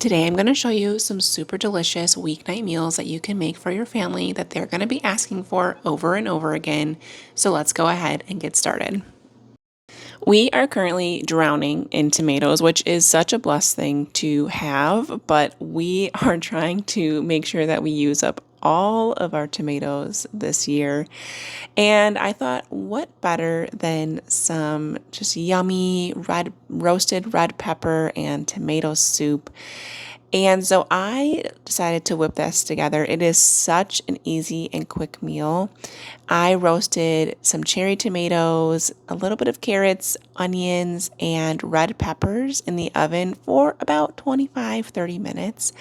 Today I'm going to show you some super delicious weeknight meals that you can make for your family that they're going to be asking for over and over again. So let's go ahead and get started. We are currently drowning in tomatoes, which is such a blessed thing to have, but we are trying to make sure that we use up all of our tomatoes this year. And I thought, what better than some just yummy roasted red pepper and tomato soup. And so I decided to whip this together. It is such an easy and quick meal. I roasted some cherry tomatoes, a little bit of carrots, onions, and red peppers in the oven for about 25-30 minutes.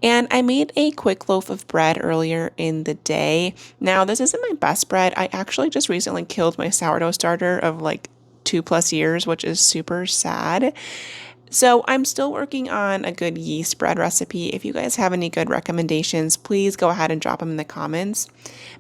And I made a quick loaf of bread earlier in the day. Now, this isn't my best bread. I actually just recently killed my sourdough starter of like 2+ years, which is super sad. So I'm still working on a good yeast bread recipe. If you guys have any good recommendations, please go ahead and drop them in the comments.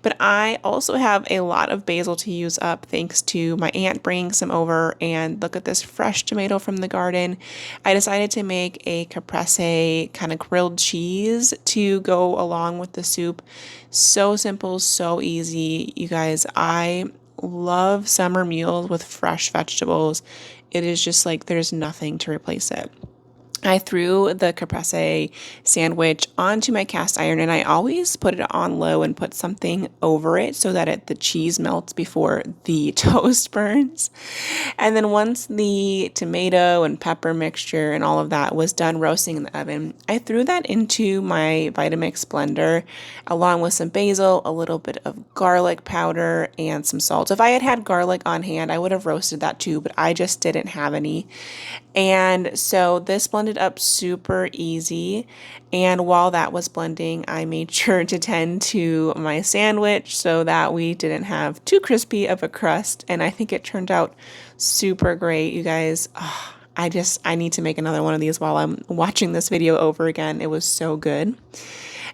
But I also have a lot of basil to use up thanks to my aunt bringing some over, and look at this fresh tomato from the garden. I decided to make a caprese kind of grilled cheese to go along with the soup. So simple, so easy. You guys, I love summer meals with fresh vegetables. It is just like there's nothing to replace it. I threw the caprese sandwich onto my cast iron, and I always put it on low and put something over it so that the cheese melts before the toast burns. And then once the tomato and pepper mixture and all of that was done roasting in the oven, I threw that into my Vitamix blender along with some basil, a little bit of garlic powder, and some salt. If I had had garlic on hand, I would have roasted that too, but I just didn't have any. And so this blended up super easy. And while that was blending, I made sure to tend to my sandwich so that we didn't have too crispy of a crust. And I think it turned out super great, you guys. Oh, I need to make another one of these while I'm watching this video over again. It was so good.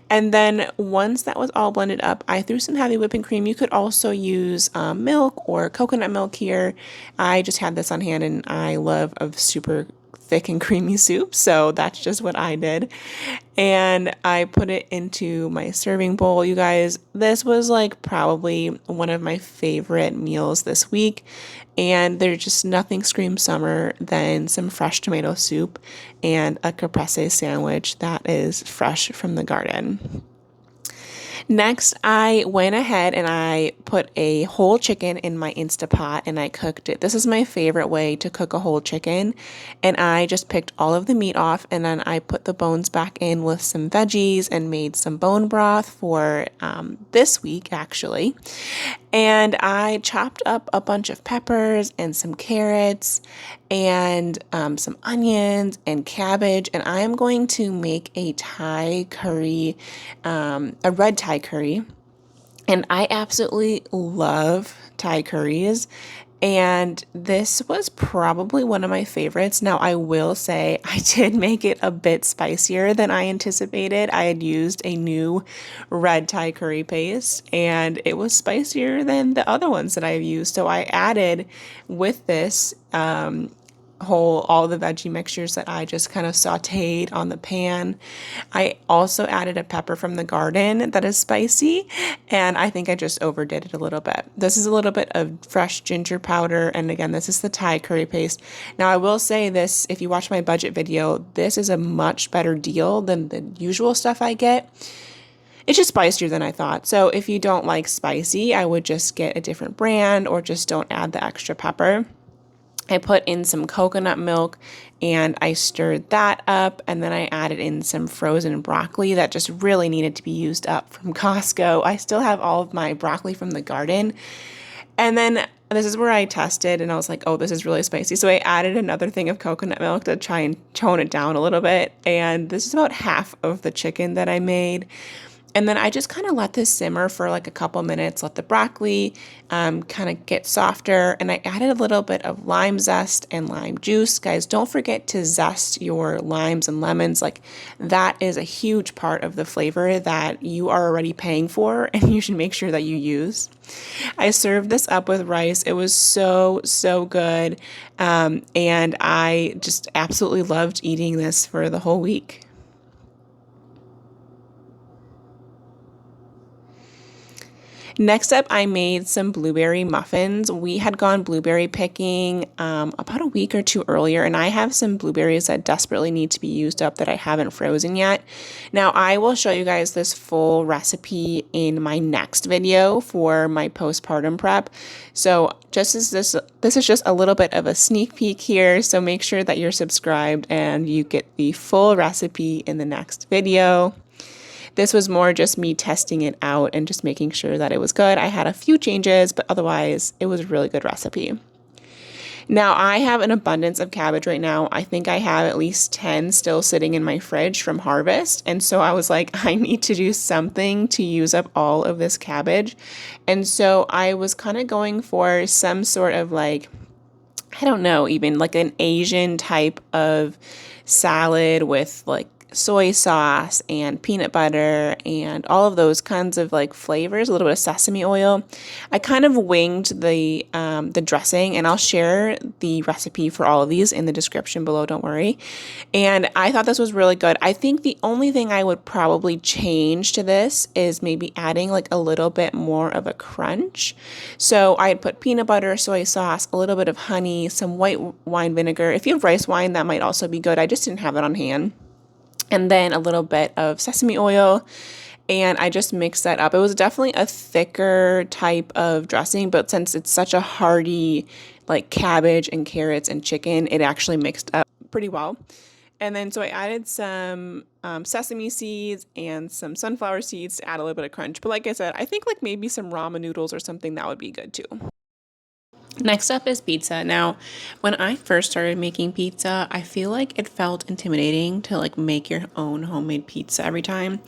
And then once that was all blended up, I threw some heavy whipping cream. You could also use milk or coconut milk here. I just had this on hand, and I love a super thick and creamy soup, so that's just what I did. And I put it into my serving bowl. You guys, this was like probably one of my favorite meals this week. And there's just nothing screams summer than some fresh tomato soup and a caprese sandwich that is fresh from the garden. Next, I went ahead and I put a whole chicken in my Instapot and I cooked it. This is my favorite way to cook a whole chicken. And I just picked all of the meat off, and then I put the bones back in with some veggies and made some bone broth for this week, actually. And I chopped up a bunch of peppers and some carrots and some onions and cabbage. And I am going to make a Thai curry, a red Thai curry. And I absolutely love Thai curries. And this was probably one of my favorites. Now, I will say I did make it a bit spicier than I anticipated. I had used a new red Thai curry paste, and it was spicier than the other ones that I've used. So I added with this all the veggie mixtures that I just kind of sauteed on the pan. I also added a pepper from the garden that is spicy, and I think I just overdid it a little bit. This is a little bit of fresh ginger powder, and again, this is the Thai curry paste. Now, I will say this, if you watch my budget video, this is a much better deal than the usual stuff I get. It's just spicier than I thought. So if you don't like spicy, I would just get a different brand or just don't add the extra pepper. I put in some coconut milk and I stirred that up, and then I added in some frozen broccoli that just really needed to be used up from Costco. I still have all of my broccoli from the garden. And then this is where I tested and I was like, oh, this is really spicy. So I added another thing of coconut milk to try and tone it down a little bit. And this is about half of the chicken that I made. And then I just kind of let this simmer for like a couple minutes, let the broccoli kind of get softer. And I added a little bit of lime zest and lime juice. Guys, don't forget to zest your limes and lemons. Like, that is a huge part of the flavor that you are already paying for, and you should make sure that you use. I served this up with rice. It was so, so good. And I just absolutely loved eating this for the whole week. Next up, I made some blueberry muffins. We had gone blueberry picking about a week or two earlier, and I have some blueberries that desperately need to be used up that I haven't frozen yet. Now, I will show you guys this full recipe in my next video for my postpartum prep. So just as this is just a little bit of a sneak peek here, so make sure that you're subscribed and you get the full recipe in the next video. This was more just me testing it out and just making sure that it was good. I had a few changes, but otherwise it was a really good recipe. Now I have an abundance of cabbage right now. I think I have at least 10 still sitting in my fridge from harvest. And so I was like, I need to do something to use up all of this cabbage. And so I was kind of going for some sort of like, I don't know, even like an Asian type of salad with like soy sauce and peanut butter and all of those kinds of like flavors, a little bit of sesame oil. I kind of winged the dressing, and I'll share the recipe for all of these in the description below, don't worry. And I thought this was really good. I think the only thing I would probably change to this is maybe adding like a little bit more of a crunch. So I had put peanut butter, soy sauce, a little bit of honey, some white wine vinegar. If you have rice wine, that might also be good. I just didn't have it on hand. And then a little bit of sesame oil, and I just mixed that up. It was definitely a thicker type of dressing, but since it's such a hearty like cabbage and carrots and chicken, it actually mixed up pretty well. And then so I added some sesame seeds and some sunflower seeds to add a little bit of crunch. But like I said, I think like maybe some ramen noodles or something that would be good too. Next up is pizza. Now, when I first started making pizza, I feel like it felt intimidating to like make your own homemade pizza every time.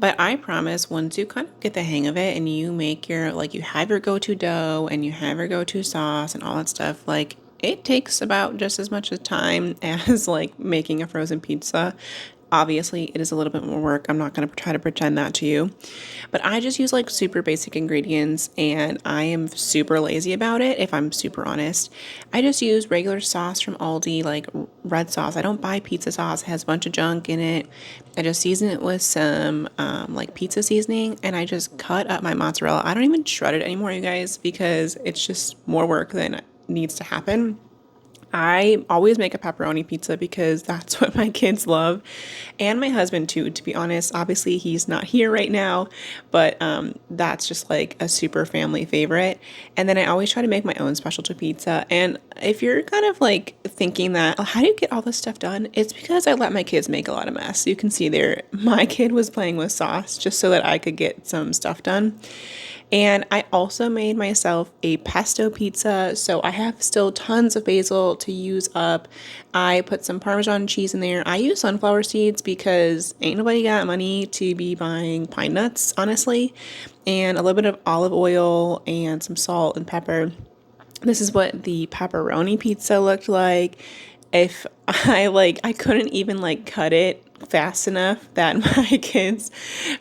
But I promise once you kind of get the hang of it and you make your, like you have your go-to dough and you have your go-to sauce and all that stuff, like it takes about just as much time as like making a frozen pizza. Obviously, it is a little bit more work. I'm not going to try to pretend that to you. But I just use like super basic ingredients, and I am super lazy about it, if I'm super honest. I just use regular sauce from Aldi, like red sauce. I don't buy pizza sauce. It has a bunch of junk in it. I just season it with some like pizza seasoning, and I just cut up my mozzarella. I don't even shred it anymore, you guys, because it's just more work than needs to happen. I always make a pepperoni pizza because that's what my kids love, and my husband too, to be honest. Obviously he's not here right now, but that's just like a super family favorite. And then I always try to make my own specialty pizza. And if you're kind of like thinking that, oh, how do you get all this stuff done? It's because I let my kids make a lot of mess. You can see there, my kid was playing with sauce just so that I could get some stuff done. And I also made myself a pesto pizza, so I have still tons of basil to use up. I put some Parmesan cheese in there. I use sunflower seeds because ain't nobody got money to be buying pine nuts, honestly. And a little bit of olive oil and some salt and pepper. This is what the pepperoni pizza looked like. If I couldn't even like cut it fast enough that my kids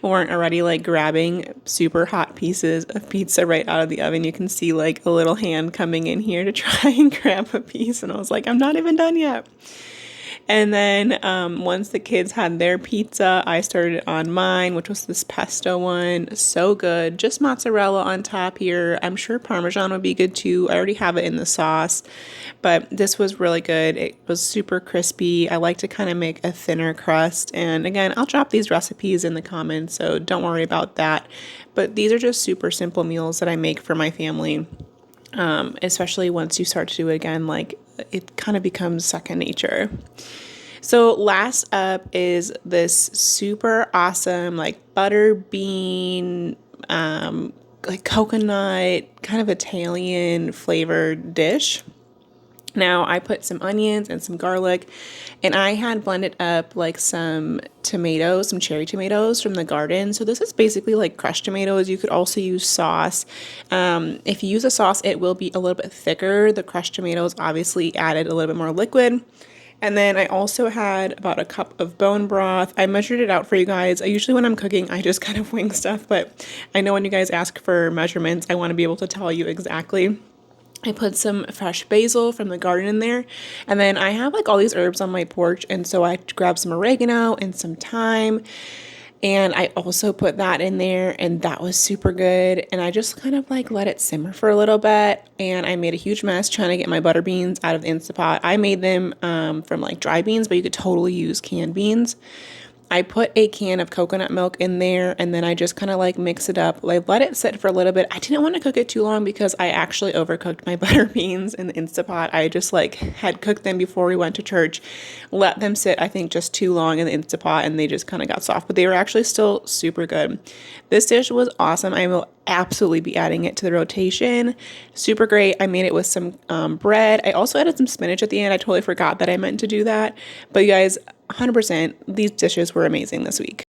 weren't already like grabbing super hot pieces of pizza right out of the oven. You can see like a little hand coming in here to try and grab a piece, and I was like, I'm not even done yet. And then once the kids had their pizza, I started on mine, which was this pesto one. So good. Just mozzarella on top here. I'm sure Parmesan would be good too. I already have it in the sauce, but this was really good. It was super crispy. I like to kind of make a thinner crust. And again, I'll drop these recipes in the comments, so don't worry about that. But these are just super simple meals that I make for my family. Especially once you start to do it again, like it kind of becomes second nature. So last up is this super awesome like butter bean, like coconut kind of Italian flavored dish. Now I put some onions and some garlic, and I had blended up like some tomatoes, some cherry tomatoes from the garden. So this is basically like crushed tomatoes. You could also use sauce. If you use a sauce, it will be a little bit thicker. The crushed tomatoes obviously added a little bit more liquid. And then I also had about a cup of bone broth. I measured it out for you guys. Usually when I'm cooking, I just kind of wing stuff, but I know when you guys ask for measurements, I want to be able to tell you exactly. I put some fresh basil from the garden in there. And then I have like all these herbs on my porch. And so I grabbed some oregano and some thyme. And I also put that in there, and that was super good. And I just kind of like let it simmer for a little bit. And I made a huge mess trying to get my butter beans out of the Instapot. I made them from like dry beans, but you could totally use canned beans. I put a can of coconut milk in there, and then I just kind of like mix it up. Like let it sit for a little bit. I didn't want to cook it too long because I actually overcooked my butter beans in the Instapot. I just like had cooked them before we went to church, let them sit, I think, just too long in the Instapot, and they just kind of got soft, but they were actually still super good. This dish was awesome. I will absolutely be adding it to the rotation. Super great. I made it with some bread. I also added some spinach at the end. I totally forgot that I meant to do that. But you guys, 100%, these dishes were amazing this week.